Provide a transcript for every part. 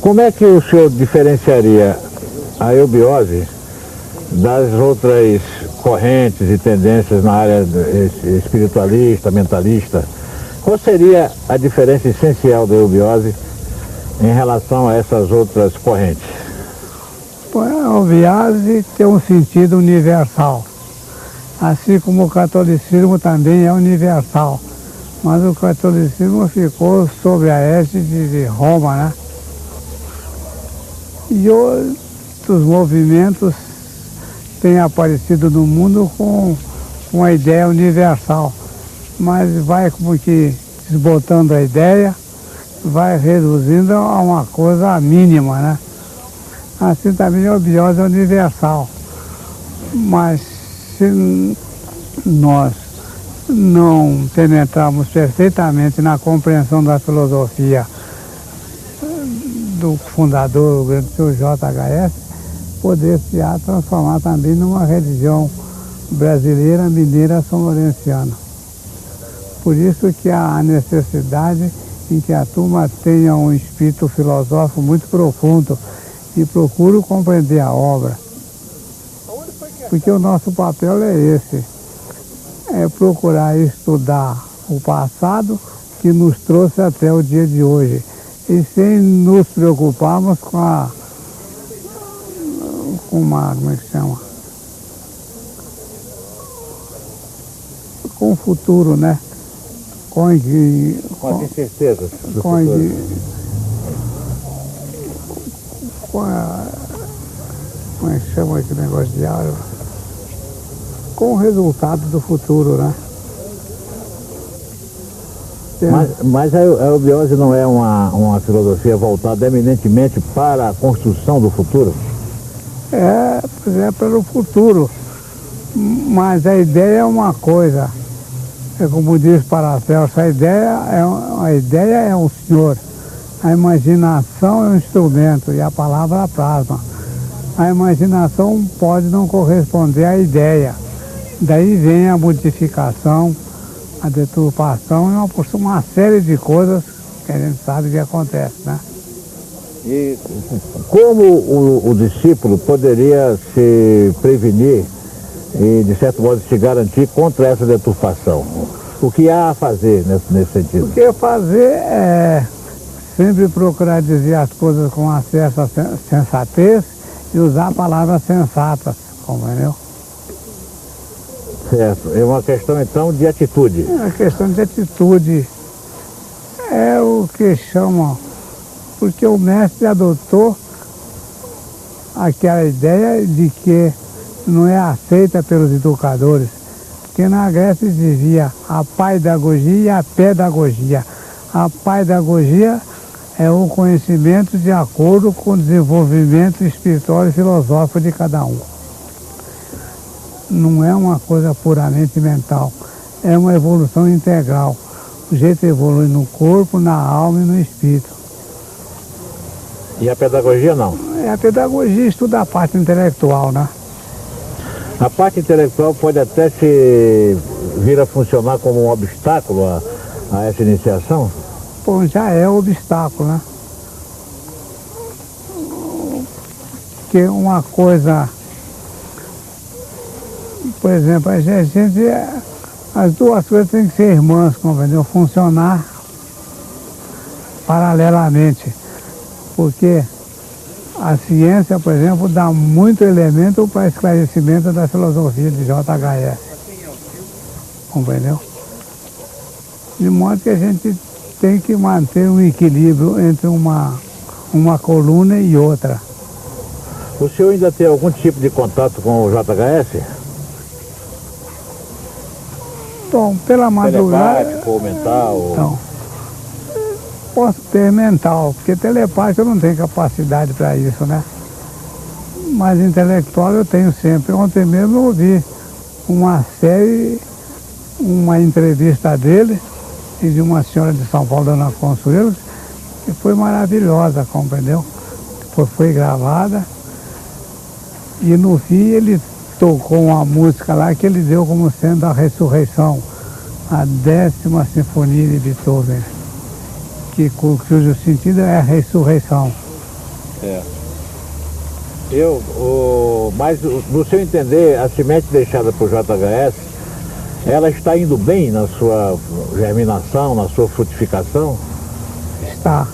Como é que o senhor diferenciaria a eubiose das outras correntes e tendências na área espiritualista, mentalista? Qual seria a diferença essencial da eubiose em relação a essas outras correntes? A eubiose tem um sentido universal, assim como o catolicismo também é universal, mas o catolicismo ficou sob a égide de Roma, né? E outros movimentos têm aparecido no mundo com uma ideia universal, mas vai como que desbotando a ideia, vai reduzindo a uma coisa mínima, né? Assim também a eubiose é universal, mas se nós não penetrarmos perfeitamente na compreensão da filosofia do fundador, o grande senhor JHS, poder-se-á transformar também numa religião brasileira, mineira, são-lourenciana. Por isso que há a necessidade em que a turma tenha um espírito filosófico muito profundo e procure compreender a obra. Porque o nosso papel é esse, é procurar estudar o passado que nos trouxe até o dia de hoje, e sem nos preocuparmos como é que chama? Com o futuro, né? Com as incertezas do futuro. Como é que chama esse negócio de áudio? Com o resultado do futuro, né? Mas a eubiose não é uma filosofia voltada eminentemente para a construção do futuro? Pois é, pelo futuro. Mas a ideia é uma coisa. É como diz Paracelso, a ideia é um senhor. A imaginação é um instrumento e a palavra plasma. A imaginação pode não corresponder à ideia. Daí vem a modificação, a deturpação e uma série de coisas que a gente sabe que acontece, né? E como o discípulo poderia se prevenir e, de certo modo, se garantir contra essa deturpação? O que há a fazer nesse sentido? O que fazer é sempre procurar dizer as coisas com acesso à sensatez e usar palavras sensatas, compreendeu? Certo. É uma questão, então, de atitude. É uma questão de atitude. É o que chamam, porque o mestre adotou aquela ideia de que não é aceita pelos educadores, porque na Grécia dizia a paidagogia e a pedagogia. A paidagogia é o conhecimento de acordo com o desenvolvimento espiritual e filosófico de cada um. Não é uma coisa puramente mental, é uma evolução integral. O jeito evolui no corpo, na alma e no espírito. E a pedagogia não? A pedagogia estuda a parte intelectual, né? A parte intelectual pode até vir a funcionar como um obstáculo a essa iniciação? Bom, já é um obstáculo, né? Porque uma coisa, por exemplo, as duas coisas têm que ser irmãs, compreendeu? Funcionar paralelamente. Porque a ciência, por exemplo, dá muito elemento para esclarecimento da filosofia de JHS. Compreendeu? De modo que a gente tem que manter um equilíbrio entre uma coluna e outra. O senhor ainda tem algum tipo de contato com o JHS? Bom, pela madrugada... Telepático ou mental? Então, posso ter mental, porque telepático eu não tenho capacidade para isso, né? Mas intelectual eu tenho sempre. Ontem mesmo eu ouvi uma entrevista dele e de uma senhora de São Paulo, Dona Consuelo, que foi maravilhosa, compreendeu? Foi gravada e no fim ele tocou uma música lá que ele deu como sendo a ressurreição, a 10ª Sinfonia de Beethoven, cujo sentido é a ressurreição. É. Mas no seu entender, a semente deixada por JHS, ela está indo bem na sua germinação, na sua frutificação? Está.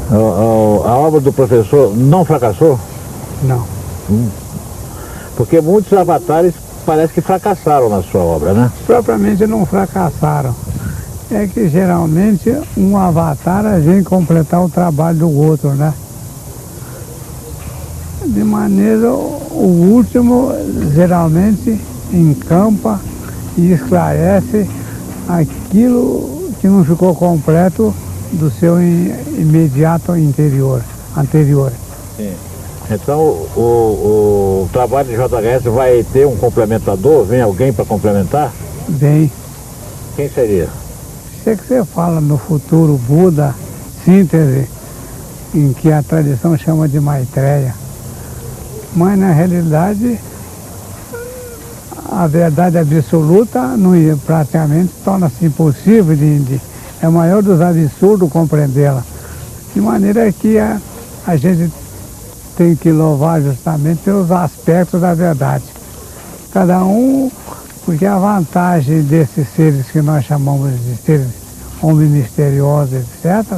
A obra do professor não fracassou? Não. Porque muitos avatares parece que fracassaram na sua obra, né? Propriamente não fracassaram. É que geralmente um avatar vem completar o trabalho do outro, né? De maneira, o último geralmente encampa e esclarece aquilo que não ficou completo do seu imediato anterior. Sim. Então o trabalho de JHS vai ter um complementador? Vem alguém para complementar? Bem, quem seria? Sei que você fala no futuro Buda, síntese, em que a tradição chama de Maitreya. Mas na realidade a verdade absoluta praticamente torna-se impossível é o maior dos absurdos compreendê-la. De maneira que a gente tem que louvar justamente pelos aspectos da verdade. Cada um, porque a vantagem desses seres que nós chamamos de seres homens misteriosos, etc.,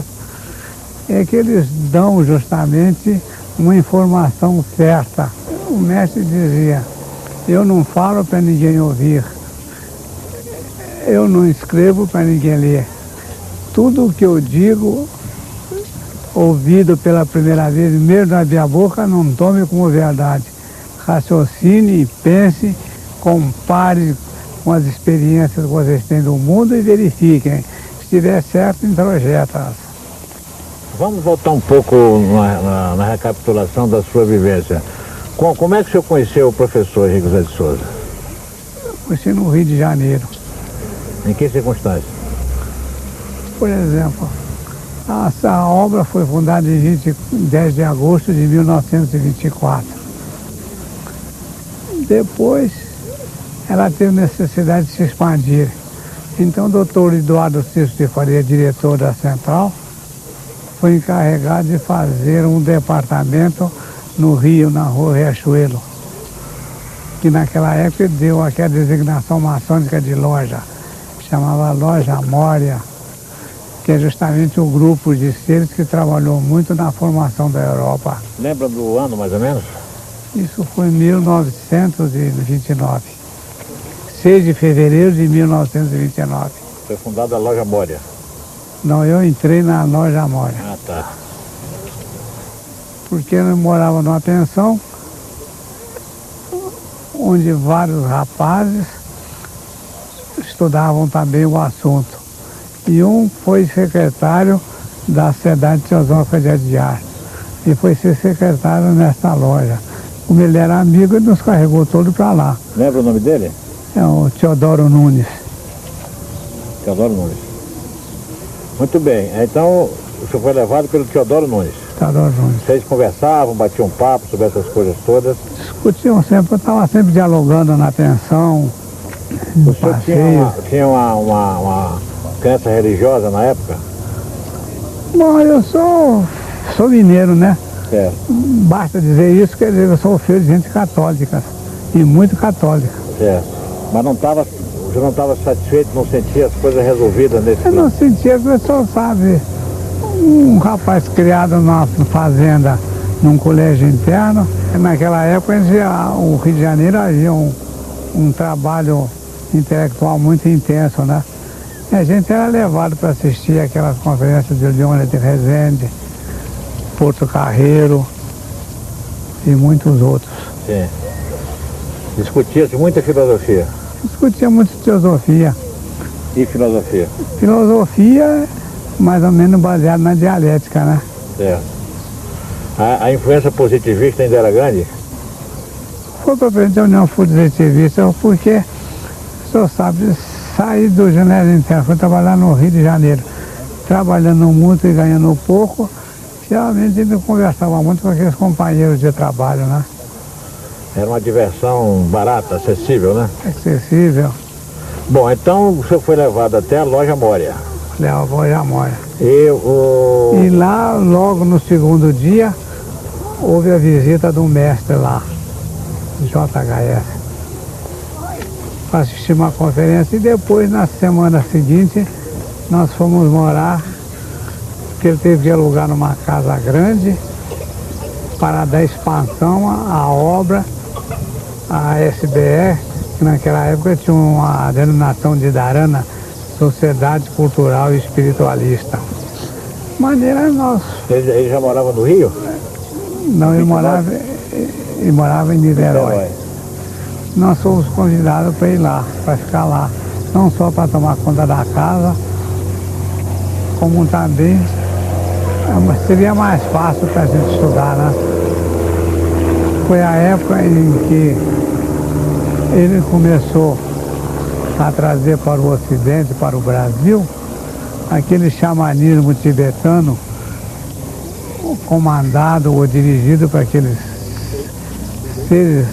é que eles dão justamente uma informação certa. O mestre dizia: eu não falo para ninguém ouvir, eu não escrevo para ninguém ler. Tudo o que eu digo, ouvido pela primeira vez, mesmo na minha boca, não tome como verdade. Raciocine e pense, compare com as experiências que vocês têm do mundo e verifiquem. Se estiver certo, introjeta-as. Vamos voltar um pouco na recapitulação da sua vivência. Como é que o senhor conheceu o professor Henrique José de Souza? Conheci no Rio de Janeiro. Em que circunstância? Por exemplo, essa obra foi fundada em 10 de agosto de 1924. Depois, ela teve necessidade de se expandir. Então, o doutor Eduardo Cício de Faria, diretor da Central, foi encarregado de fazer um departamento no Rio, na rua Riachuelo, que naquela época deu aquela designação maçônica de loja, chamava Loja Moria, que é justamente o grupo de seres que trabalhou muito na formação da Europa. Lembra do ano, mais ou menos? Isso foi em 1929. 6 de fevereiro de 1929. Foi fundada a Loja Moria. Não, eu entrei na Loja Moria. Ah, tá. Porque eu morava numa pensão onde vários rapazes estudavam também o assunto. E um foi secretário da Sociedade Teosófica de Aguiar e foi ser secretário nessa loja. Como ele era amigo, ele nos carregou todo para lá. Lembra o nome dele? É o Teodoro Nunes. Teodoro Nunes. Muito bem. Então, o senhor foi levado pelo Teodoro Nunes. Teodoro Nunes. Vocês conversavam, batiam papo sobre essas coisas todas? Discutiam sempre, eu estava sempre dialogando na pensão, no O senhor passeio. tinha uma crença religiosa na época? Bom, eu sou mineiro, né? Certo. Basta dizer isso, quer dizer, eu sou filho de gente católica, e muito católica. Certo. Mas o senhor não estava satisfeito, não sentia as coisas resolvidas nesse Eu plano? não sentia, o pessoal sabe, um rapaz criado numa fazenda, num colégio interno, naquela época o Rio de Janeiro havia um trabalho intelectual muito intenso, né? E a gente era levado para assistir aquelas conferências de Leônidas de Rezende, Porto Carreiro e muitos outros. Sim. Discutia-se muita filosofia. Discutia muito filosofia. E filosofia? Filosofia mais ou menos baseada na dialética, né? Certo. A influência positivista ainda era grande? Foi propriamente a União Positivista, porque o senhor sabe, saí do Janela Interno, fui trabalhar no Rio de Janeiro, trabalhando muito e ganhando pouco. Geralmente ele conversava muito com aqueles companheiros de trabalho, né? Era uma diversão barata, acessível, né? Acessível. Bom, então o senhor foi levado até a Loja Moria. Falei, a avó já mora. E E lá, logo no segundo dia, houve a visita do mestre lá, JHS, para assistir uma conferência. E depois, na semana seguinte, nós fomos morar, porque ele teve que alugar numa casa grande para dar expansão à obra, a SBE, que naquela época tinha uma denominação de Darana, Sociedade Cultural e Espiritualista. De maneira nós... Ele já morava no Rio? Não, ele morava em Niterói. Nós fomos convidados para ir lá, para ficar lá. Não só para tomar conta da casa, como também seria mais fácil para a gente estudar, né? Foi a época em que ele começou a trazer para o Ocidente, para o Brasil, aquele xamanismo tibetano, comandado ou dirigido por aqueles seres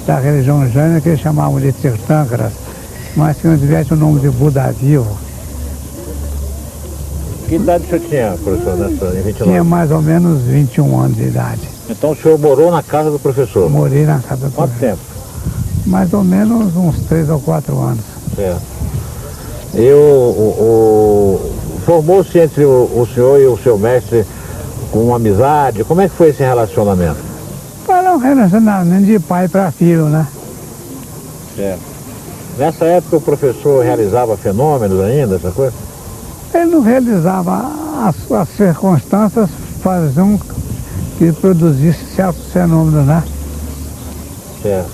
da religião jânica que eles chamavam de Tirthankras, mas que não tivesse o nome de Buda vivo. Que idade o senhor tinha, professor, em 29? Tinha mais ou menos 21 anos de idade. Então o senhor morou na casa do professor? Morei na casa do Quanto professor. tempo? Mais ou menos uns 3 ou 4 anos. Certo. Formou-se entre o senhor e o seu mestre com uma amizade? Como é que foi esse relacionamento? Para um relacionamento de pai para filho, né? Certo. Nessa época o professor realizava fenômenos ainda, essa coisa? Ele não realizava, as circunstâncias faziam que produzisse certos fenômenos, né? Certo.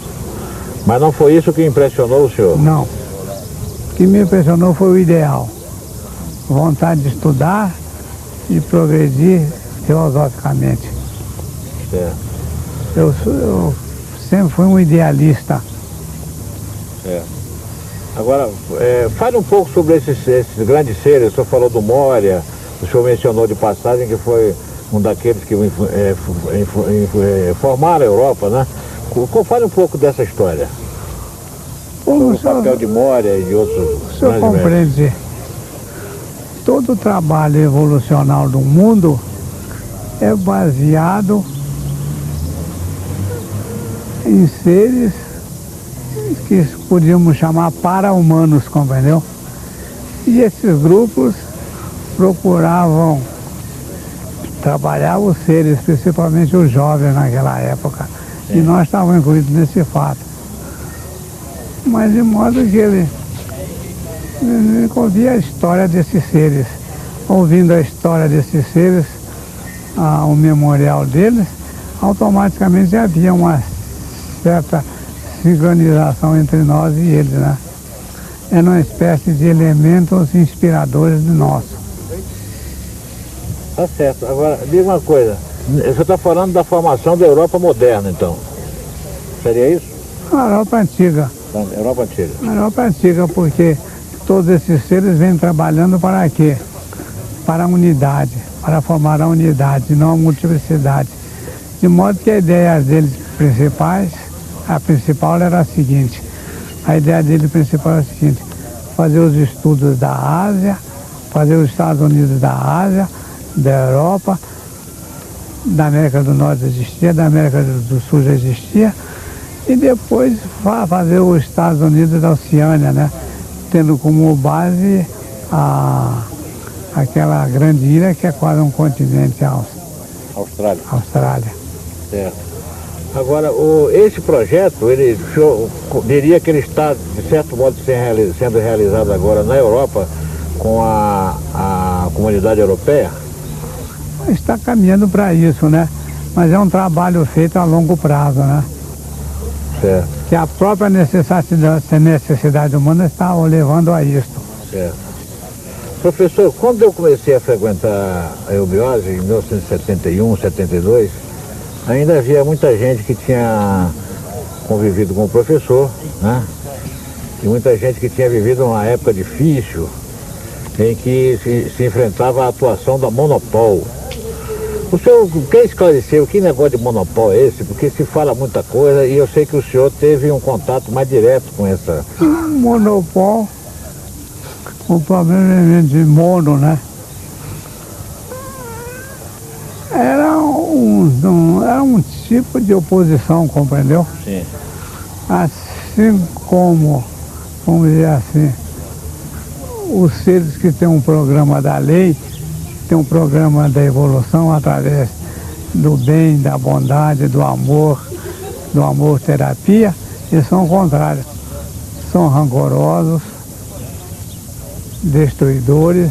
Mas não foi isso que impressionou o senhor? Não. O que me impressionou foi o ideal. Vontade de estudar e progredir filosoficamente. Certo. Eu sempre fui um idealista. Certo. Agora, fale um pouco sobre esses grandes seres. O senhor falou do Moria, o senhor mencionou de passagem que foi um daqueles que formaram a Europa, né? Fale um pouco dessa história. O papel de Moria e de outros. O senhor compreende? Todo o trabalho evolucional do mundo é baseado em seres que podíamos chamar para-humanos, compreendeu? E esses grupos procuravam trabalhar os seres, principalmente os jovens naquela época. E nós estávamos incluídos nesse fato. Mas de modo que ele ouvia a história desses seres. Ouvindo a história desses seres, o memorial deles, automaticamente havia uma certa sincronização entre nós e eles, né? Era uma espécie de elementos inspiradores de nós. Tá certo. Agora, diga uma coisa. Você está falando da formação da Europa moderna, então. Seria isso? A Europa antiga. Europa antiga. A Europa antiga, porque todos esses seres vêm trabalhando para quê? Para a unidade, para formar a unidade, não a multiplicidade. De modo que a ideia deles principais, a principal era a seguinte, a ideia dele principal era a seguinte, fazer os estudos da Ásia, fazer os Estados Unidos da Ásia, da Europa, da América do Norte existia, da América do Sul já existia, e depois fazer os Estados Unidos da Oceânia, né? Tendo como base aquela grande ilha que é quase um continente, a Austrália. Certo. Agora, esse projeto, o senhor diria que ele está, de certo modo, sendo realizado agora na Europa com a comunidade europeia? Está caminhando para isso, né? Mas é um trabalho feito a longo prazo, né? Certo. Que a própria necessidade humana está o levando a isso. Certo. Professor, quando eu comecei a frequentar a eubiose, em 1971, 72, ainda havia muita gente que tinha convivido com o professor, né? E muita gente que tinha vivido uma época difícil, em que se enfrentava a atuação da Monopol. O senhor quer esclarecer que negócio de monopólio é esse? Porque se fala muita coisa e eu sei que o senhor teve um contato mais direto com essa... O o problema de mono, né? Era um tipo de oposição, compreendeu? Sim. Assim como, vamos dizer assim, os seres que têm um programa da lei, têm um programa da evolução através do bem, da bondade, do amor terapia, eles são contrários. São rancorosos, destruidores,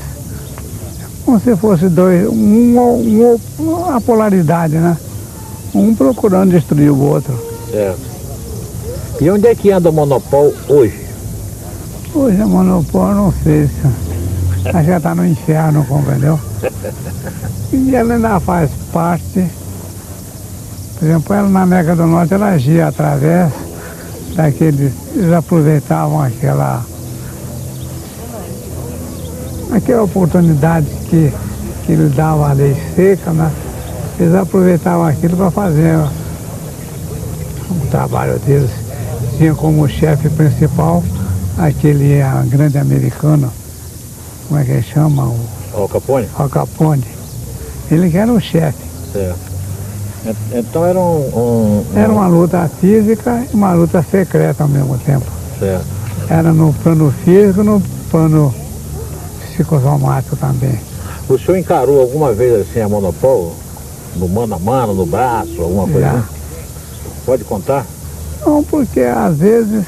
como se fosse dois, a polaridade, né? Um procurando destruir o outro. Certo. E onde é que anda o monopólio hoje? Hoje a monopólio não sei se acho que já está no inferno, compreendeu? E ela ainda faz parte, por exemplo, ela na América do Norte, ela agia através daqueles, eles aproveitavam aquela oportunidade que ele dava a lei seca, né? Eles aproveitavam aquilo para fazer o trabalho deles. Tinha como chefe principal aquele grande americano, como é que ele chama? O Al Capone? Al Capone. Ele que era o chefe. Certo. Então era Era uma luta física e uma luta secreta ao mesmo tempo. Certo. Era no plano físico e no plano psicossomático também. O senhor encarou alguma vez assim a monopólio? No mano a mano, no braço, alguma coisa Já. assim? Pode contar? Não, porque às vezes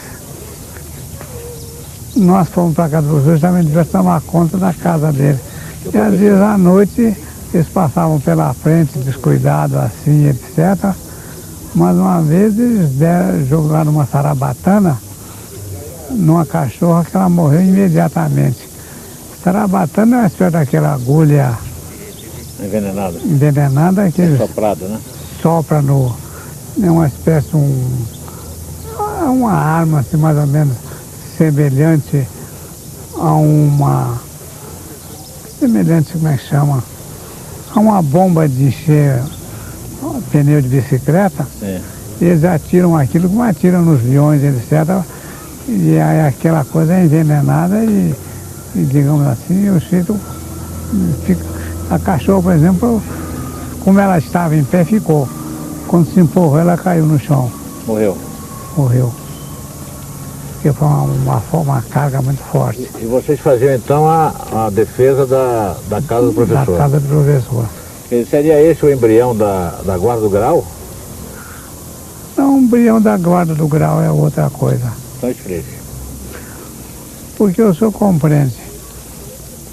nós fomos para casa dos justamente para tomar conta da casa dele. E às vezes à noite eles passavam pela frente, descuidados assim, etc. Mas uma vez eles jogaram uma sarabatana numa cachorra que ela morreu imediatamente. Sarabatana é uma espécie daquela agulha envenenada que eles Soprado, né? sopra no... É uma espécie de uma arma assim, mais ou menos semelhante a uma... Semelhante, como é que chama? A uma bomba de encher pneu de bicicleta. Sim. Eles atiram aquilo como atiram nos leões, etc. E aí aquela coisa é envenenada e digamos assim, o jeito fica. A cachorra, por exemplo, como ela estava em pé, ficou. Quando se empurrou, ela caiu no chão. Morreu. Morreu. Porque foi uma carga muito forte. E vocês faziam então a defesa da casa do professor? Da casa do professor. Seria esse o embrião da Guarda do Grau? Não, o embrião da Guarda do Grau é outra coisa. Então explique. Porque o senhor compreende.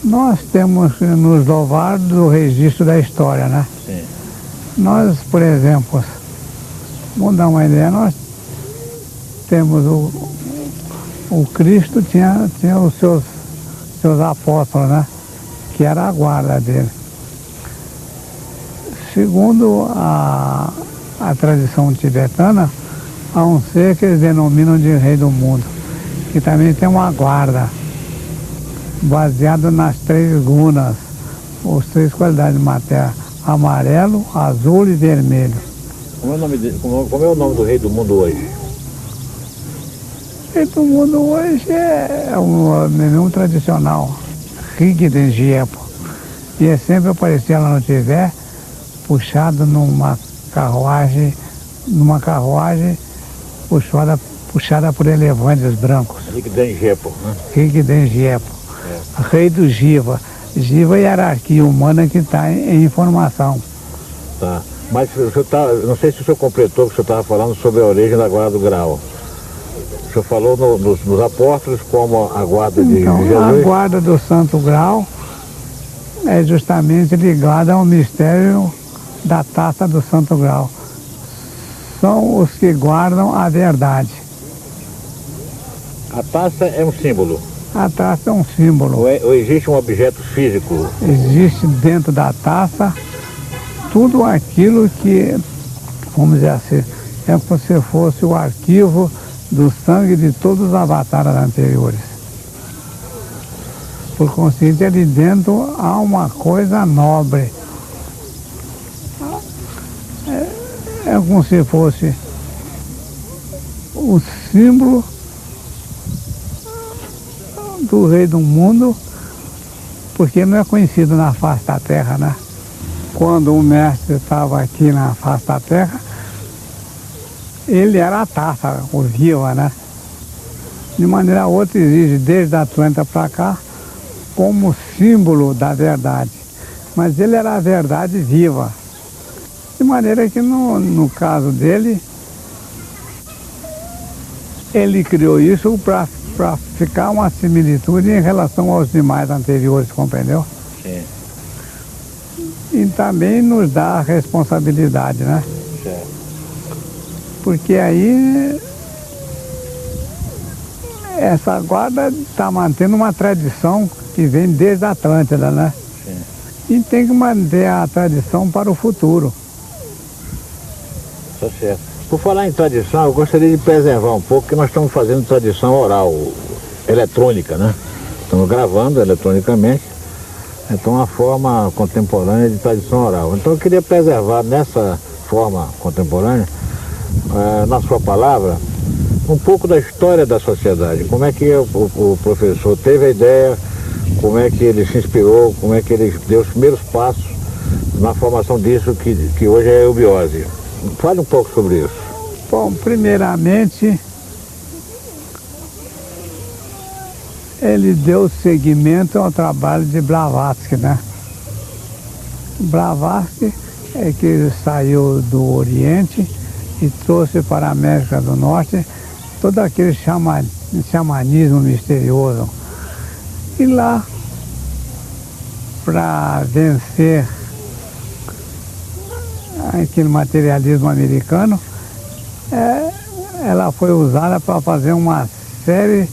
Nós temos que nos louvar do registro da história, né? Sim. Nós, por exemplo, vamos dar uma ideia, nós temos o Cristo tinha os seus apóstolos, né? Que era a guarda dele. Segundo a tradição tibetana, há um ser que eles denominam de rei do mundo, que também tem uma guarda, baseado nas 3 gunas, as 3 qualidades de matéria, amarelo, azul e vermelho. Como é o nome do rei do mundo hoje? O rei do mundo hoje é um tradicional, Rigden Jepo. E é sempre aparecer lá no Tibete, puxado numa carruagem puxada por elefantes brancos. Rigden Jepo, né? Rigden Jepo. Rei do Jiva. Jiva é a hierarquia humana que está em formação. Tá. Mas o senhor não sei se o senhor completou o que o senhor estava falando sobre a origem da Guarda do Grau. O senhor falou nos apóstolos como a guarda de Jesus. A guarda do Santo Grau é justamente ligada ao mistério da taça do Santo Grau. São os que guardam a verdade. A taça é um símbolo? A taça é um símbolo. Ou existe um objeto físico? Existe dentro da taça tudo aquilo que, vamos dizer assim, é como se fosse o arquivo do sangue de todos os avatares anteriores. Por consciente, ali dentro há uma coisa nobre. É como se fosse o símbolo do rei do mundo porque não é conhecido na face da terra, né? Quando o mestre estava aqui na face da terra, ele era a taça, o viva, né? De maneira ou outra exige, desde a Atlântida para cá, como símbolo da verdade. Mas ele era a verdade viva. De maneira que no caso dele, ele criou isso para ficar uma similitude em relação aos demais anteriores, compreendeu? Sim. E também nos dá a responsabilidade, né? Certo. Porque aí essa guarda está mantendo uma tradição que vem desde a Atlântida, né? Sim. E tem que manter a tradição para o futuro. Tá certo. Por falar em tradição, eu gostaria de preservar um pouco, que nós estamos fazendo tradição oral, eletrônica, né? Estamos gravando eletronicamente, então uma forma contemporânea de tradição oral. Então eu queria preservar nessa forma contemporânea, na sua palavra, um pouco da história da sociedade. Como é que o professor teve a ideia, como é que ele se inspirou, como é que ele deu os primeiros passos na formação disso que hoje é a eubiose. Fale um pouco sobre isso. Bom, primeiramente, ele deu seguimento ao trabalho de Blavatsky, né? Blavatsky é que saiu do Oriente e trouxe para a América do Norte todo aquele xamanismo misterioso. E lá, para vencer aquele materialismo americano, ela foi usada para fazer uma série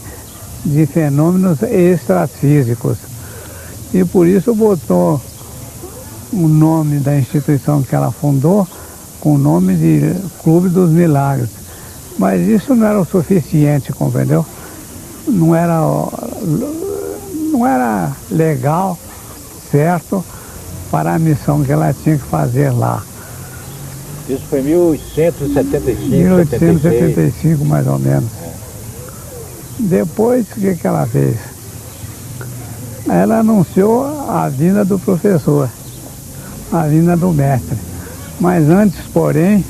de fenômenos extrafísicos. E por isso botou o nome da instituição que ela fundou com o nome de Clube dos Milagres. Mas isso não era o suficiente, compreendeu? Não era legal, certo, para a missão que ela tinha que fazer lá. Isso foi em 1875, 1875, mais ou menos. Depois, o que ela fez? Ela anunciou a vinda do professor, a vinda do mestre. Mas antes, porém,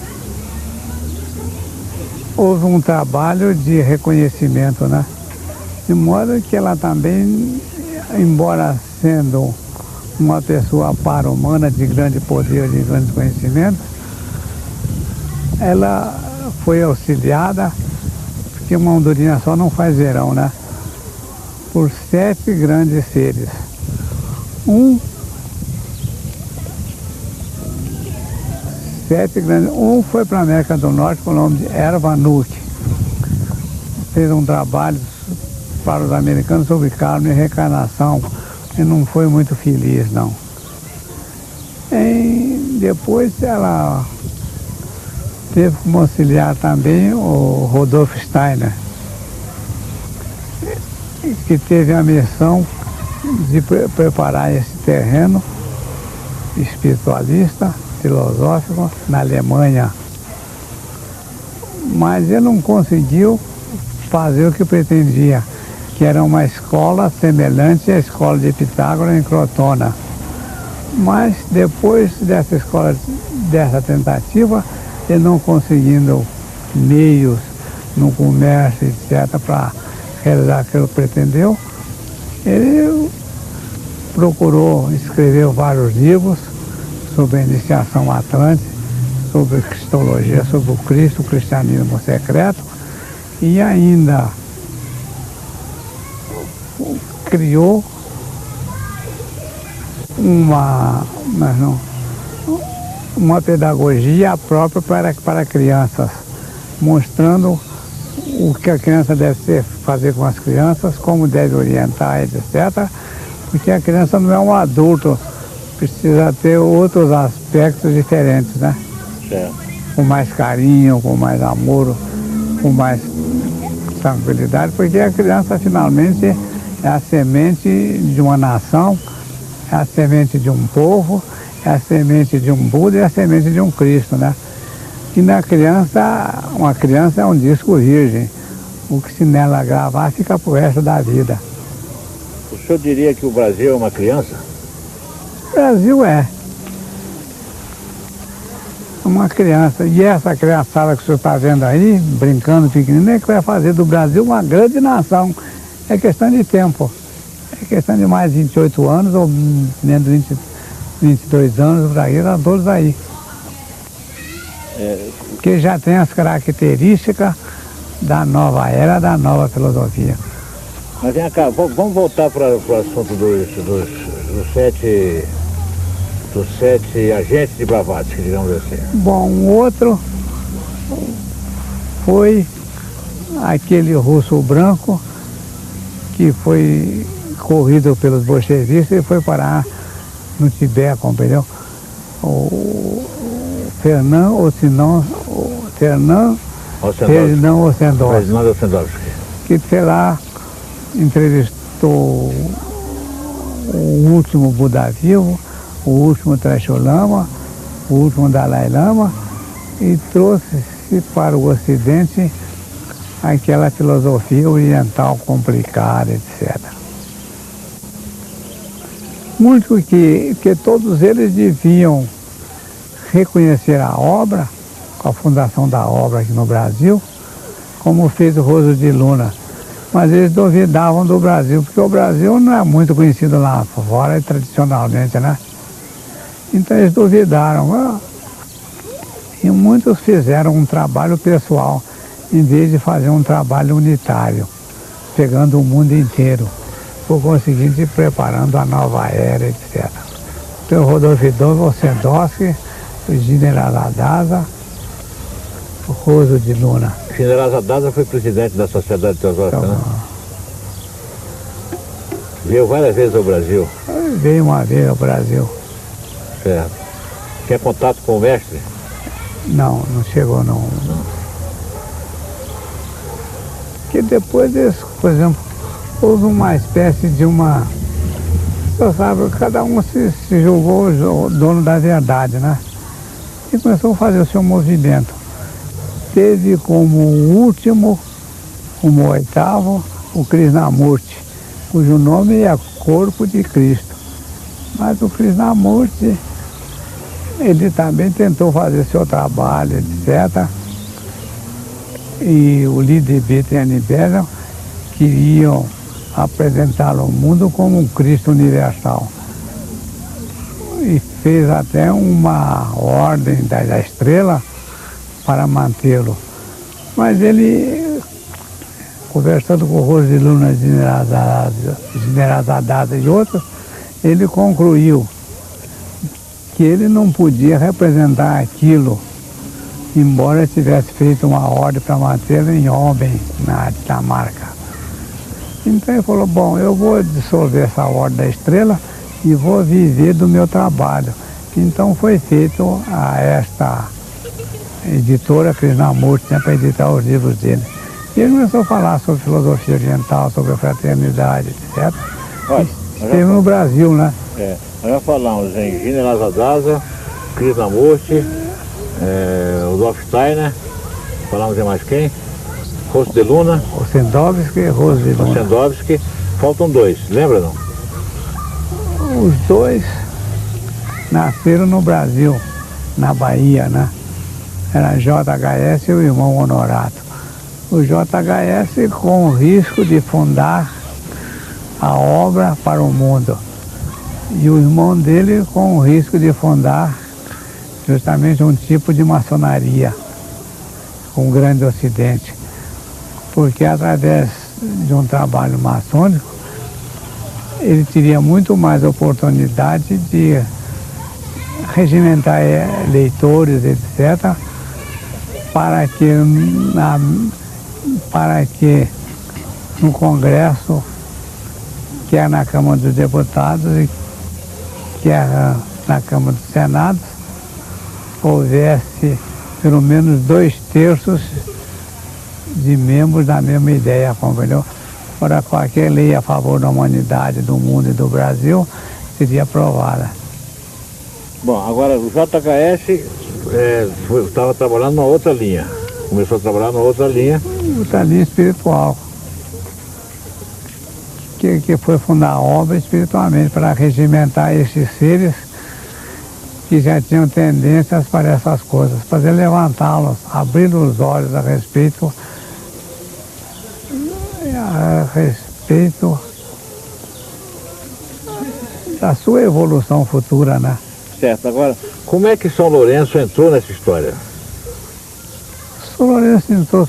houve um trabalho de reconhecimento, né? De modo que ela também, embora sendo uma pessoa para-humana de grande poder, de grande conhecimento, ela foi auxiliada, porque uma andorinha só não faz verão, né? Por 7 grandes seres. Um foi para a América do Norte com o nome de Ervanuk. Fez um trabalho para os americanos sobre karma e reencarnação, e não foi muito feliz, não. Depois ela teve como auxiliar também o Rudolf Steiner, que teve a missão de preparar esse terreno espiritualista, filosófico, na Alemanha. Mas ele não conseguiu fazer o que pretendia, que era uma escola semelhante à escola de Pitágoras em Crotona. Mas depois dessa tentativa, ele não conseguindo meios no comércio, etc., para realizar o que ele pretendeu, ele procurou escrever vários livros sobre a iniciação atlântica, sobre cristologia, sobre o Cristo, o cristianismo secreto, e ainda criou uma pedagogia própria para crianças, mostrando o que a criança deve fazer com as crianças, como deve orientar, etc. Porque a criança não é um adulto, precisa ter outros aspectos diferentes, né? Certo. Com mais carinho, com mais amor, com mais tranquilidade, porque a criança finalmente é a semente de uma nação, é a semente de um povo, é a semente de um Buda e é a semente de um Cristo, né? E na criança, uma criança é um disco virgem. O que se nela gravar fica pro resto da vida. O senhor diria que o Brasil é uma criança? O Brasil é uma criança. E essa criançada que o senhor está vendo aí, brincando pequenininho, é que vai fazer do Brasil uma grande nação. É questão de tempo. É questão de mais de 28 anos ou menos de 22 anos, por aí, estão todos aí. Que já tem as características da nova era, da nova filosofia. Mas vem cá, vamos voltar para o assunto dos sete agentes de Blavatsky, digamos assim. Bom, o outro foi aquele russo branco que foi corrido pelos bolchevistas e foi parar no Tibete, compreendeu? O Fernand Ossendowski, que sei lá, entrevistou o último Buda vivo, o último Trasho Lama, o último Dalai Lama e trouxe-se para o Ocidente aquela filosofia oriental complicada, etc. Muito que todos eles deviam reconhecer a obra, com a fundação da obra aqui no Brasil, como fez o Roso de Luna. Mas eles duvidavam do Brasil, porque o Brasil não é muito conhecido lá fora, tradicionalmente, né? Então eles duvidaram. E muitos fizeram um trabalho pessoal, em vez de fazer um trabalho unitário, pegando o mundo inteiro, por conseguinte preparando a nova era, etc. Então, Rodolfo Ossendowski, o General Adasa, o Roso de Luna. O General Adasa foi presidente da Sociedade Teosófica, né? Veio várias vezes ao Brasil. Veio uma vez ao Brasil. Certo. Tinha contato com o mestre? Não chegou não. Porque depois eles, por exemplo, houve uma espécie de uma... Você sabe, cada um se julgou o dono da verdade, né? E começou a fazer o seu movimento. Teve como último, como oitavo, o Krishnamurti, cujo nome é Corpo de Cristo. Mas o Krishnamurti, ele também tentou fazer seu trabalho, etc. E o líder Betten queriam apresentá-lo ao mundo como um Cristo universal. E fez até uma ordem da estrela para mantê-lo. Mas ele, conversando com o Roso de Luna, General e outros, ele concluiu que ele não podia representar aquilo, embora tivesse feito uma ordem para mantê-lo em Oben, na Dinamarca. Então ele falou, bom, eu vou dissolver essa ordem da estrela e vou viver do meu trabalho. Então foi feito a esta editora Krishnamurti, né, para editar os livros dele. E ele começou a falar sobre filosofia oriental, sobre a fraternidade, etc. Esteve no Brasil, né? Nós já falamos em General Adasa, Krishnamurti, Rudolf Steiner, falamos em mais quem? Roso de Luna. Ossendowski e Roso de Luna. Ossendowski. Faltam dois, lembra não? Os dois nasceram no Brasil, na Bahia, né? Era JHS e o irmão Honorato. O JHS com o risco de fundar a obra para o mundo. E o irmão dele com o risco de fundar justamente um tipo de maçonaria, um grande ocidente. Porque através de um trabalho maçônico, ele teria muito mais oportunidade de regimentar leitores, etc., para que no Congresso, quer na Câmara dos Deputados e quer na Câmara dos Senados, houvesse pelo menos 2/3 de membros da mesma ideia, compreendeu? Para qualquer lei a favor da humanidade, do mundo e do Brasil seria aprovada. Bom, agora o JHS estava trabalhando numa outra linha. Começou a trabalhar numa outra linha. Outra linha espiritual. que foi fundar a obra espiritualmente para regimentar esses seres que já tinham tendências para essas coisas, fazer levantá-los, abrir os olhos a respeito da sua evolução futura, né? Certo. Agora, como é que São Lourenço entrou nessa história? São Lourenço entrou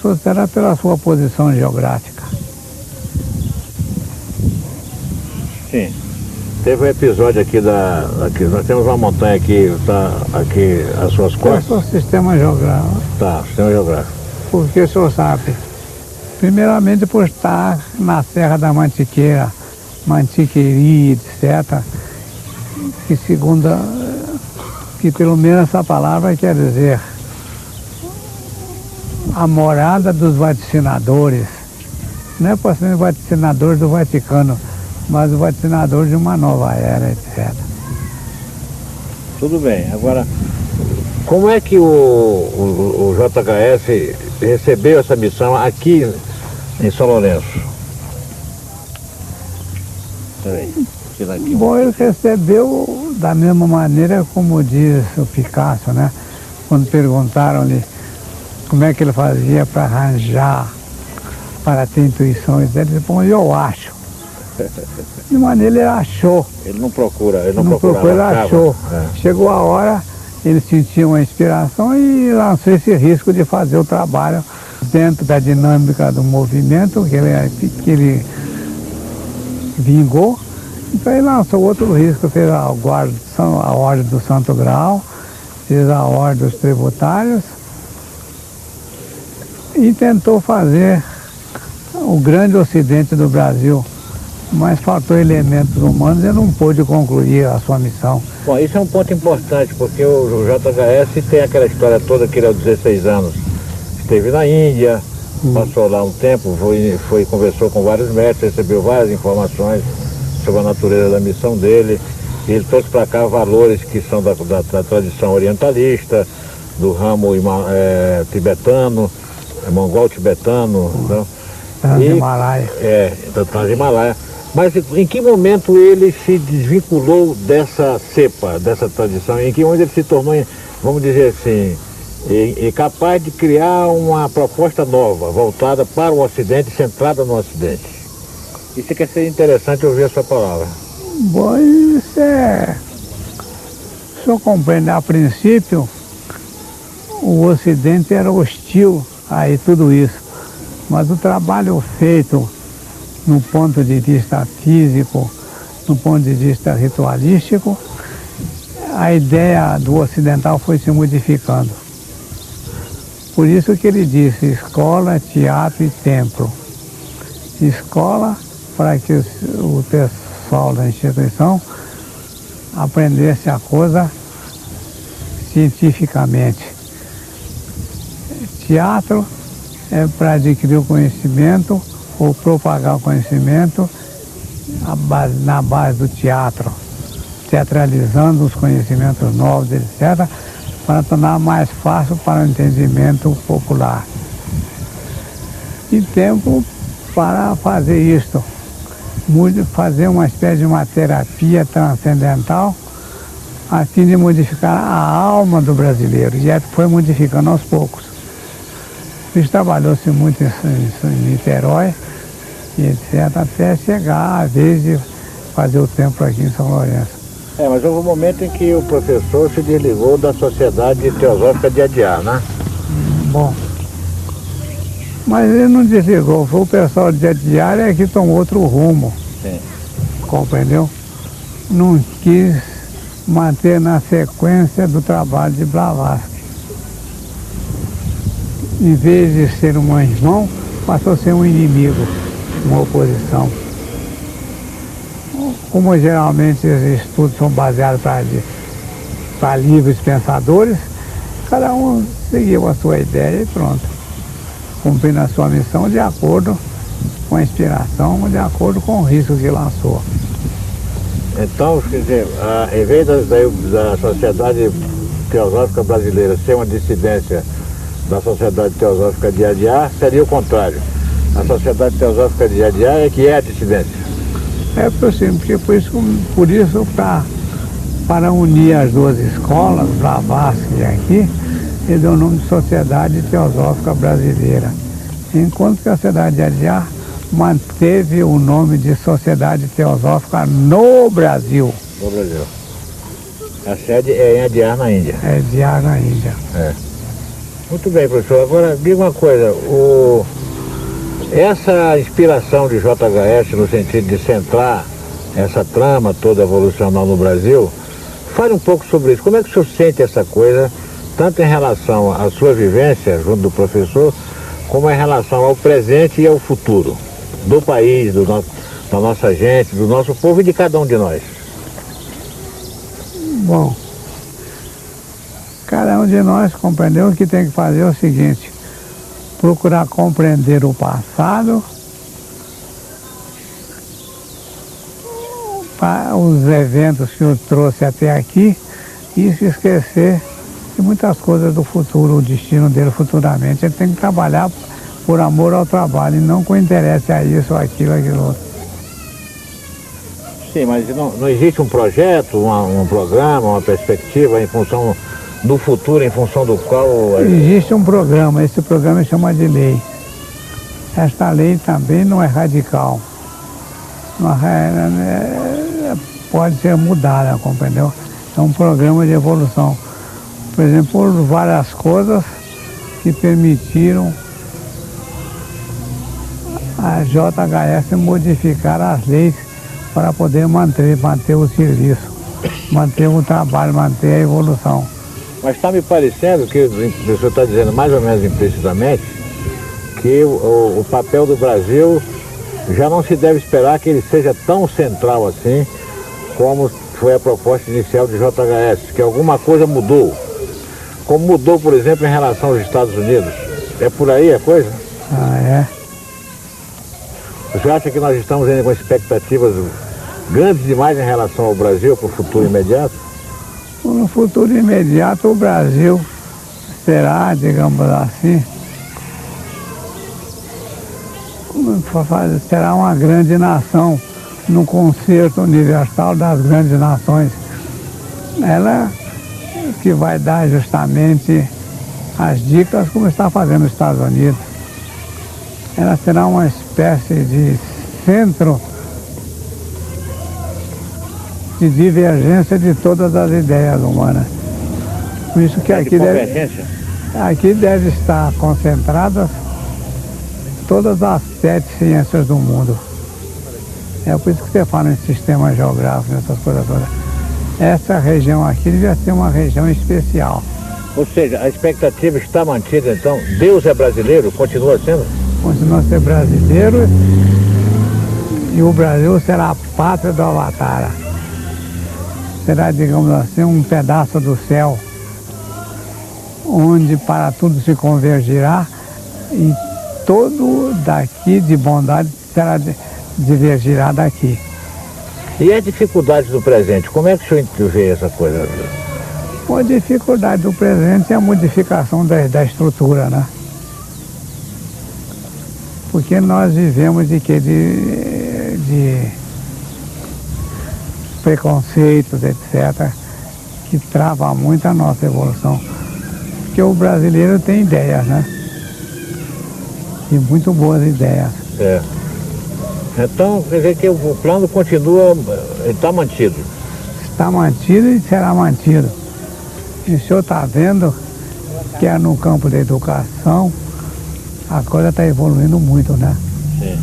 pela sua posição geográfica. Sim. Teve um episódio aqui aqui, nós temos uma montanha aqui, tá aqui às suas costas. É o sistema geográfico. Tá, sistema geográfico. Porque o senhor sabe, primeiramente por estar na Serra da Mantiqueira, Mantiqueiri, etc., que pelo menos essa palavra quer dizer a morada dos vaticinadores. Não é por ser vaticinador do Vaticano, mas o vaticinador de uma nova era, etc. Tudo bem. Agora, como é que o JHS recebeu essa missão aqui em São Lourenço? Bom, ele recebeu da mesma maneira como diz o Picasso, né? Quando perguntaram-lhe como é que ele fazia para arranjar, para ter intuições, ele disse, bom, eu acho. De maneira ele achou. Ele não procura, ele ele achou. Chegou a hora, ele sentiu uma inspiração e lançou esse risco de fazer o trabalho dentro da dinâmica do movimento que ele vingou. Então ele lançou outro risco, fez a Ordem do Santo Grau, fez a Ordem dos Tributários e tentou fazer o grande ocidente do Brasil. Mas faltou elementos humanos e não pôde concluir a sua missão. Bom, isso é um ponto importante, porque o JHS tem aquela história toda que ele aos 16 anos esteve na Índia, passou lá um tempo, conversou com vários mestres, recebeu várias informações sobre a natureza da missão dele. Ele trouxe para cá valores que são da tradição orientalista, do ramo tibetano, mongol tibetano, então, Himalaia. Da Transhimalaia. Mas em que momento ele se desvinculou dessa cepa, dessa tradição? Em que momento ele se tornou, vamos dizer assim, capaz de criar uma proposta nova, voltada para o Ocidente, centrada no Ocidente? Isso quer ser interessante ouvir a sua palavra. Bom, isso é... O senhor compreende, a princípio, o Ocidente era hostil a tudo isso. Mas o trabalho feito no ponto de vista físico, no ponto de vista ritualístico, a ideia do ocidental foi se modificando. Por isso que ele disse escola, teatro e templo. Escola para que o pessoal da instituição aprendesse a coisa cientificamente. Teatro é para adquirir o conhecimento ou propagar o conhecimento na base do teatro, teatralizando os conhecimentos novos, etc., para tornar mais fácil para o entendimento popular. E tempo para fazer isto, fazer uma espécie de uma terapia transcendental a fim de modificar a alma do brasileiro, e foi modificando aos poucos. Isso trabalhou-se muito em Niterói, e etc., até chegar a vez de fazer o templo aqui em São Lourenço. Mas houve um momento em que o professor se desligou da Sociedade Teosófica de Adiá, né? Bom, mas ele não desligou, foi o pessoal de Adiá que tomou outro rumo. Sim. Compreendeu? Não quis manter na sequência do trabalho de Blavatsky. Em vez de ser um irmão, passou a ser um inimigo, uma oposição. Como geralmente os estudos são baseados para livres pensadores, cada um seguiu a sua ideia e pronto. Cumprindo a sua missão de acordo com a inspiração, de acordo com o risco que lançou. Então, quer dizer, em vez da Sociedade Teosófica Brasileira ser uma dissidência da Sociedade Teosófica de Adiá, seria o contrário. A Sociedade Teosófica de Adiá é que é a dissidência. É por isso para unir as duas escolas, Blavatsky e aqui, ele deu o nome de Sociedade Teosófica Brasileira. Enquanto que a cidade de Adyar manteve o nome de Sociedade Teosófica no Brasil. No Brasil. A sede é em Adyar, na Índia. É Adyar, na Índia. É. Muito bem, professor. Agora, diga uma coisa. Essa inspiração de JHS no sentido de centrar essa trama toda evolucional no Brasil, fale um pouco sobre isso. Como é que o senhor sente essa coisa, tanto em relação à sua vivência junto do professor, como em relação ao presente e ao futuro do país, da nossa gente, do nosso povo e de cada um de nós? Bom, cada um de nós compreendeu que tem que fazer o seguinte: procurar compreender o passado, os eventos que o trouxe até aqui, e se esquecer de muitas coisas do futuro, o destino dele futuramente. Ele tem que trabalhar por amor ao trabalho e não com interesse a isso, aquilo, aquilo outro. Sim, mas não existe um projeto, um programa, uma perspectiva em função do futuro, em função do qual... Existe um programa, esse programa chama de lei. Esta lei também não é radical. Pode ser mudada, compreendeu? É um programa de evolução. Por exemplo, por várias coisas que permitiram a JHS modificar as leis para poder manter o serviço, manter o trabalho, manter a evolução. Mas está me parecendo que o senhor está dizendo mais ou menos implícitamente que o papel do Brasil já não se deve esperar que ele seja tão central assim como foi a proposta inicial de JHS, que alguma coisa mudou. Como mudou, por exemplo, em relação aos Estados Unidos. É por aí a coisa? Ah, é? Você acha que nós estamos ainda com expectativas grandes demais em relação ao Brasil para o futuro imediato? No futuro imediato o Brasil será, digamos assim, será uma grande nação no concerto universal das grandes nações. Ela que vai dar justamente as dicas como está fazendo os Estados Unidos. Ela será uma espécie de centro de divergência de todas as ideias humanas. Por isso que aqui deve estar concentradas todas as 7 ciências do mundo. É por isso que você fala em sistema geográfico, nessas coisas todas. Essa região aqui devia ser uma região especial. Ou seja, a expectativa está mantida, então, Deus é brasileiro, continua sendo? Continua a ser brasileiro e o Brasil será a pátria do Avatar. Será, digamos assim, um pedaço do céu onde para tudo se convergirá e todo daqui de bondade será divergirá daqui. E as dificuldades do presente, como é que o senhor vê essa coisa? A dificuldade do presente é a modificação da estrutura, né? Porque nós vivemos de preconceitos, etc., que trava muito a nossa evolução. Porque o brasileiro tem ideias, né? E muito boas ideias. É. Então, quer dizer que o plano continua, está mantido? Está mantido e será mantido. E o senhor está vendo que é no campo da educação, a coisa está evoluindo muito, né? Sim.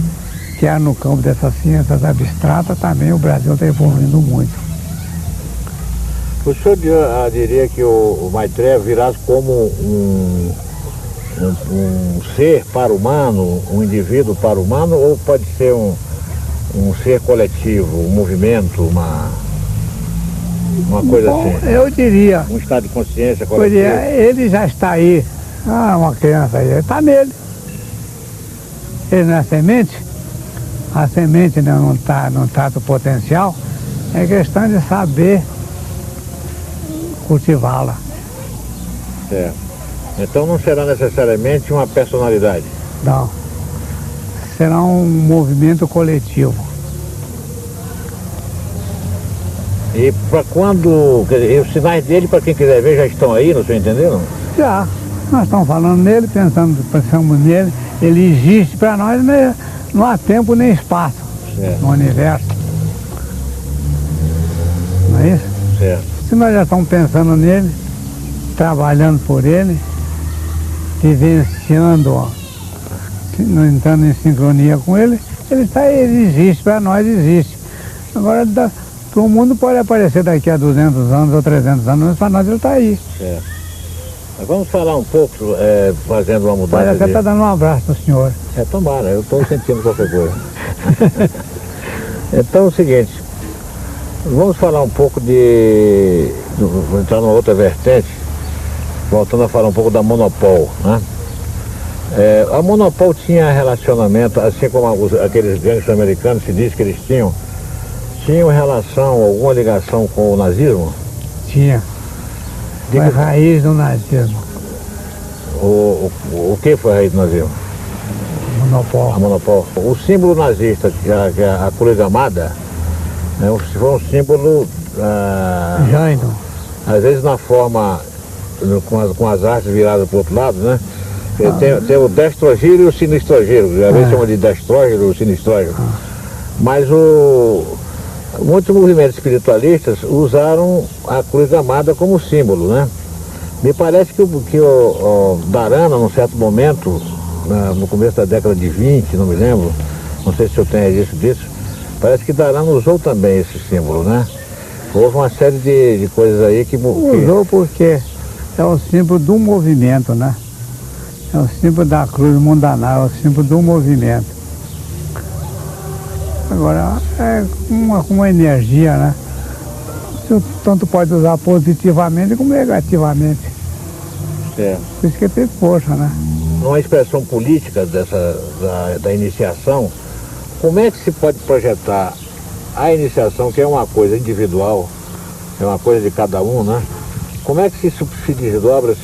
Que é no campo dessas ciências abstratas, também o Brasil está evoluindo muito. O senhor diria que o Maitreya virá como um ser para o humano, um indivíduo para o humano, ou pode ser um ser coletivo, um movimento, uma coisa assim? Eu diria. Um estado de consciência coletivo? Ele já está aí. Uma criança aí, está nele. Ele não é semente? A semente não está do potencial. É questão de saber cultivá-la. Certo. Então não será necessariamente uma personalidade? Não. Será um movimento coletivo. E para quando, quer dizer, os sinais dele, para quem quiser ver, já estão aí, não estou entendendo? Já, nós estamos falando nele, pensamos nele, ele existe para nós, né? Não há tempo nem espaço no universo. Não é isso? Certo. Se nós já estamos pensando nele, trabalhando por ele, vivenciando, ó, entrando em sincronia com ele, ele existe, para nós existe. Agora, para o mundo pode aparecer daqui a 200 anos ou 300 anos, mas para nós ele está aí. Certo. Mas vamos falar um pouco, fazendo uma mudança. Parece que está dando um abraço no senhor. Tomara, eu estou sentindo qualquer coisa. Então é o seguinte, vamos falar um pouco vou entrar numa outra vertente, voltando a falar um pouco da Monopol, né? A Monopol tinha relacionamento, assim como aqueles gangsters americanos se diz que eles tinham relação, alguma ligação com o nazismo? Tinha. Foi a raiz do nazismo. O que foi a raiz do nazismo? Monopol. A Monopol. O símbolo nazista, que é a cruz amada, foi um símbolo, Jaino. às vezes na forma, com as hastes viradas para o outro lado, né? Tem o destrogiro e o sinistrogiro, às vezes chama de destrógiro ou sinistrógiro. Mas muitos movimentos espiritualistas usaram a cruz amada como símbolo, né? Me parece que o Dharana, num certo momento, no começo da década de 20, não me lembro, não sei se eu tenho registro disso, parece que Dharana usou também esse símbolo, né? Houve uma série de coisas aí que... Usou porque é o símbolo do movimento, né? É o símbolo da cruz mundaná, é o símbolo do movimento. Agora, é uma energia, né? Você tanto pode usar positivamente como negativamente. Certo. Por isso que tem força, né? Numa expressão política da iniciação, como é que se pode projetar a iniciação, que é uma coisa individual, é uma coisa de cada um, né? Como é que isso se desdobra,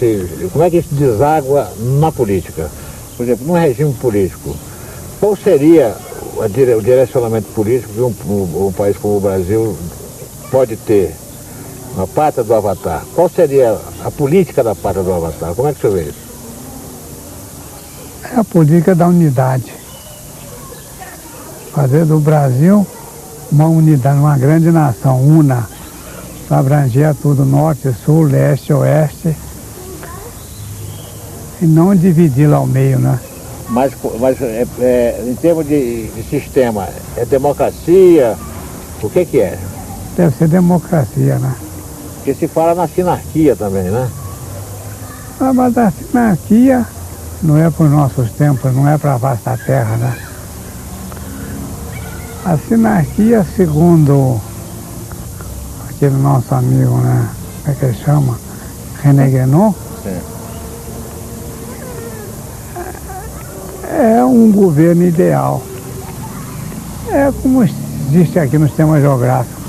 como é que isso deságua na política? Por exemplo, num regime político, qual seria o direcionamento político que um país como o Brasil pode ter? A pátria do Avatar. Qual seria a política da pátria do Avatar? Como é que você vê isso? É a política da unidade. Fazer do Brasil uma unidade, uma grande nação, una, para abranger tudo, norte, sul, leste, oeste, e não dividi-la ao meio, né? Mas em termos de sistema, é democracia? O que é? Deve ser democracia, né? Porque se fala na sinarquia também, né? Mas a sinarquia não é para os nossos tempos, não é para a vasta terra, né? A sinarquia, segundo aquele nosso amigo, né? Como é que ele chama? René Guénon. É um governo ideal. É como existe aqui no sistema geográfico.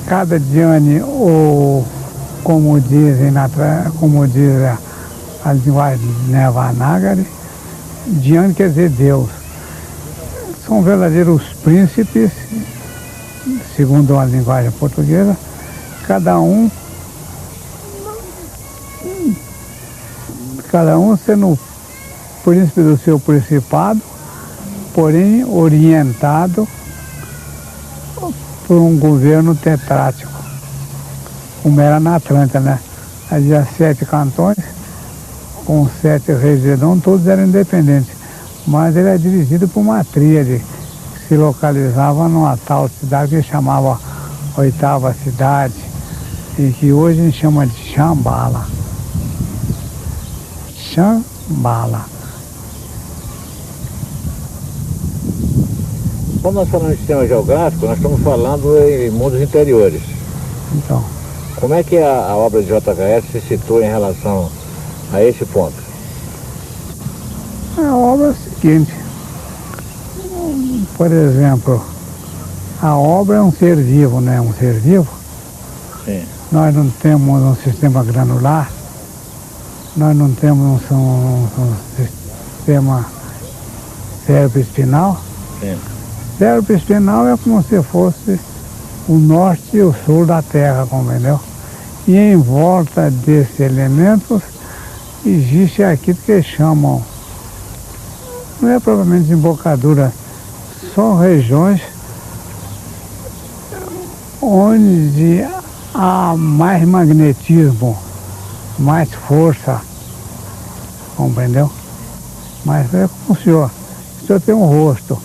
Cada Diane, ou como dizem, como diz a linguagem Devanagari, Diane quer dizer Deus. São verdadeiros príncipes, segundo a linguagem portuguesa, cada um sendo príncipe do seu principado, porém orientado por um governo tetrático, como era na Atlântida, né? Havia 7 cantões, com 7 reis redondos, todos eram independentes, mas ele é dirigido por uma tríade que se localizava numa tal cidade que chamava Oitava Cidade, e que hoje a gente chama de Shambhala. Shambhala. Quando nós falamos de sistema geográfico, nós estamos falando em mundos interiores. Então, como é que a obra de JHS se situa em relação a esse ponto? a obra é o seguinte, por exemplo, a obra é um ser vivo, né? Um ser vivo. Sim. Nós não temos um sistema granular, nós não temos um sistema cérebro espinal. Sim. Cérebro espinal é como se fosse o norte e o sul da Terra, compreendeu? E em volta desses elementos existe aquilo que eles chamam, não é propriamente desembocadura, são regiões onde há mais magnetismo, mais força, compreendeu? Mas é como o senhor tem um rosto,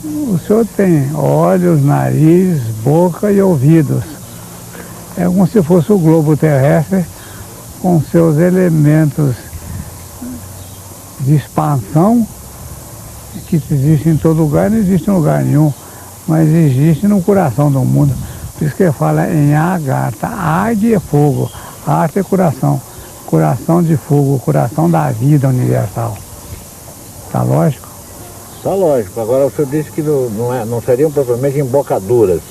o senhor tem olhos, nariz, boca e ouvidos. É como se fosse o globo terrestre com seus elementos de expansão, que existem em todo lugar, não existe em lugar nenhum, mas existe no coração do mundo. Por isso que fala em Agartha, águia é fogo, arte é coração, coração de fogo, coração da vida universal. Tá lógico? Tá lógico. Agora o senhor disse que não seriam propriamente embocaduras.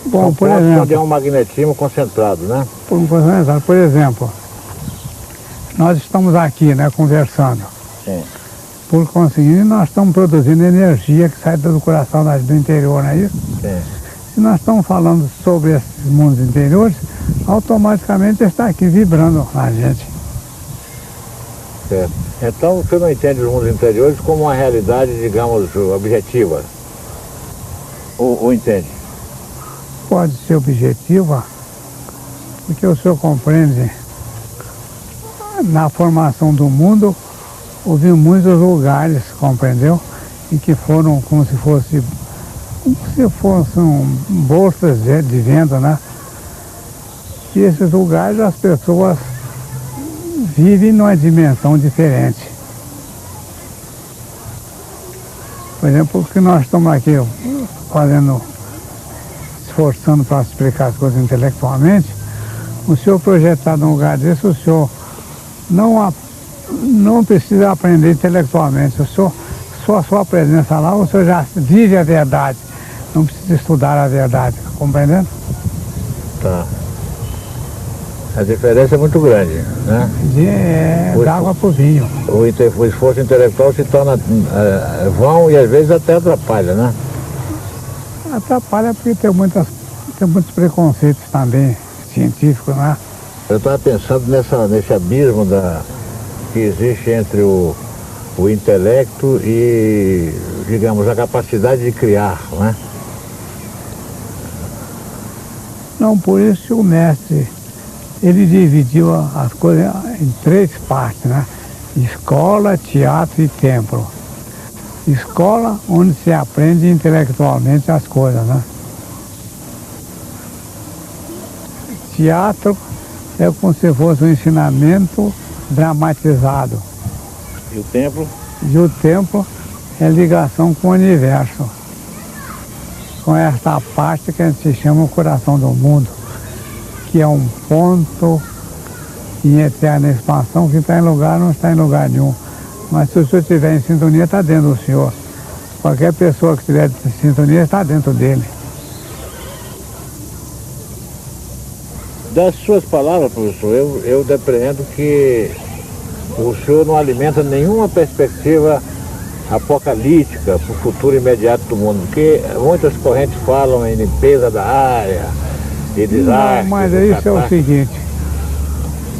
Bom, são por pontos exemplo, onde é um magnetismo concentrado, né? Por exemplo, nós estamos aqui, né, conversando. Sim. Por conseguinte, nós estamos produzindo energia que sai do coração do interior, não é isso? Sim. Se nós estamos falando sobre esses mundos interiores, automaticamente está aqui vibrando a gente. Certo. Então o senhor não entende os mundos interiores como uma realidade, digamos, objetiva? Ou entende? Pode ser objetiva, porque o senhor compreende, na formação do mundo, houve muitos lugares, compreendeu? Em que foram como se fossem bolsas de vento, né? E esses lugares as pessoas vivem numa dimensão diferente. Por exemplo, o que nós estamos aqui esforçando para explicar as coisas intelectualmente, o senhor projetar num lugar desse, o senhor não precisa aprender intelectualmente. Só a sua presença lá, o senhor já vive a verdade. Não precisa estudar a verdade, tá compreendendo? Tá. A diferença é muito grande, né? Da água para o vinho. O esforço intelectual se torna vão e às vezes até atrapalha, né? Atrapalha porque tem muitos preconceitos também, científicos, né? Eu estava pensando nesse abismo que existe entre o intelecto e, digamos, a capacidade de criar, né? Não, por isso que o mestre, ele dividiu as coisas em 3 partes, né? Escola, teatro e templo. Escola, onde se aprende intelectualmente as coisas, né? Teatro é como se fosse um ensinamento dramatizado. E o templo? E o templo é ligação com o universo. Com esta parte que a gente chama o coração do mundo, que é um ponto em eterna expansão que está em lugar, não está em lugar nenhum. Mas se o senhor estiver em sintonia, está dentro do senhor. Qualquer pessoa que estiver em sintonia está dentro dele. Das suas palavras, professor, eu depreendo que o senhor não alimenta nenhuma perspectiva apocalíptica para o futuro imediato do mundo, porque muitas correntes falam em limpeza da área e desastre. Não, mas isso é o seguinte,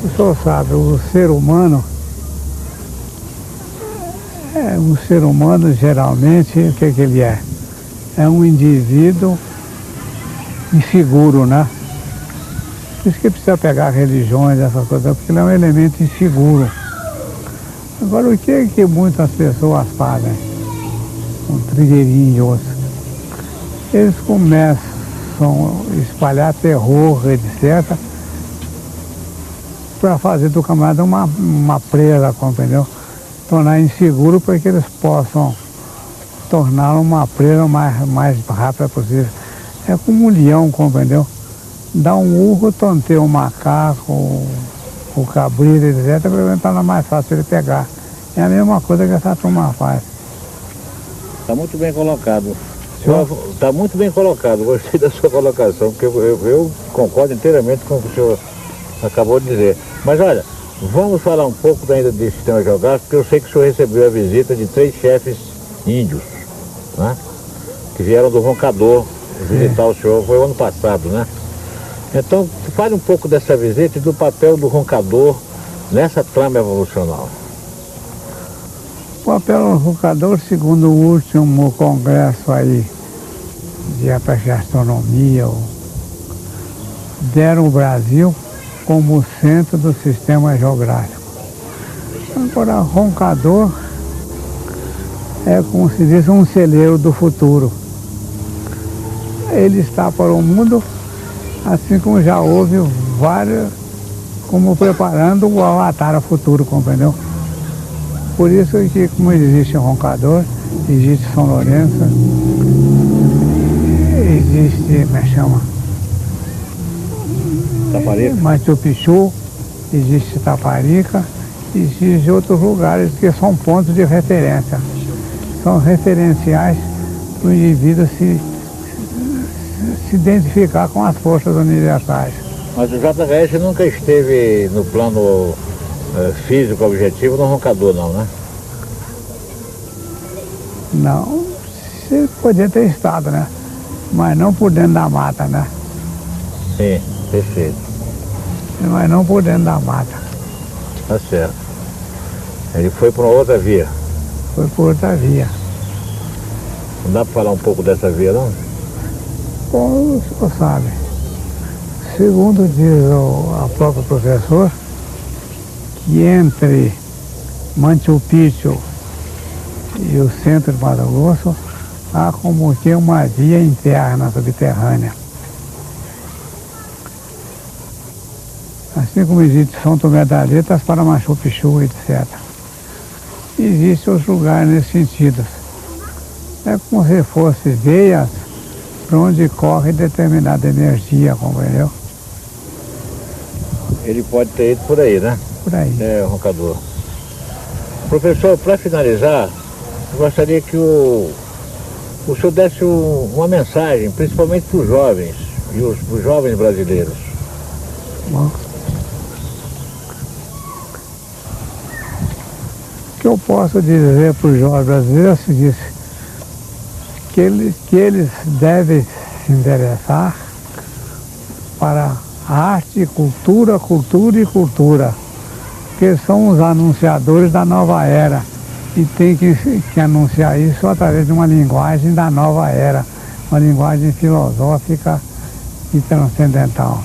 o senhor sabe, o ser humano geralmente, o que ele é? É um indivíduo inseguro, né? Por isso que precisa pegar religiões, essas coisas, porque ele é um elemento inseguro. Agora, o que é que muitas pessoas fazem? Um trigueirinho e outros. Eles começam a espalhar terror, etc., para fazer do camarada uma presa, compreendeu? Tornar inseguro para que eles possam torná-lo uma presa mais rápida possível. É como um leão, compreendeu? Dá um urro, tonteia o macaco, o cabrito, etc., para tornar mais fácil ele pegar. É a mesma coisa que essa turma faz. Está muito bem colocado. Está muito bem colocado, gostei da sua colocação, porque eu concordo inteiramente com o que o senhor acabou de dizer. Mas olha, vamos falar um pouco ainda de sistema geográfico, porque eu sei que o senhor recebeu a visita de 3 chefes índios, né? Que vieram do Roncador, visitar o senhor, foi o ano passado, né? Então, fale um pouco dessa visita e do papel do roncador nessa trama evolucional. O papel do roncador, segundo o último congresso aí de astronomia, deram o Brasil como centro do sistema geográfico. Agora, roncador é, como se diz, um celeiro do futuro. Ele está para o mundo, assim como já houve vários, como preparando o avatar futuro, compreendeu? Por isso que, como existe roncador, existe São Lourenço, existe, como é que chama? Taparica. Machu Picchu, existe Taparica, existem outros lugares que são pontos de referência. São referenciais para o indivíduo se identificar com as forças universais. Mas o JHS nunca esteve no plano físico objetivo no roncador, não, né? Não, você podia ter estado, né? Mas não por dentro da mata, né? Sim, perfeito. Mas não por dentro da mata. Tá certo. Ele foi para uma outra via. Foi por outra via. Não dá para falar um pouco dessa via, não? Bom, o senhor sabe. Segundo diz a própria professor, que entre Machu Picchu e o centro de Mato Grosso há como que uma via interna subterrânea. Assim como existe São Tomé das Letras para Machu Picchu, etc. Existem outros lugares nesse sentido. É como se fosse veias para onde corre determinada energia, compreendeu? Ele pode ter ido por aí, né? Por aí. É, o roncador. Professor, para finalizar, eu gostaria que o senhor desse uma mensagem, principalmente para os jovens, e os jovens brasileiros. Bom, o que eu posso dizer para os jovens brasileiros é o seguinte, que eles devem se interessar para arte, cultura, cultura e cultura, porque são os anunciadores da nova era e tem que anunciar isso através de uma linguagem da nova era, uma linguagem filosófica e transcendental.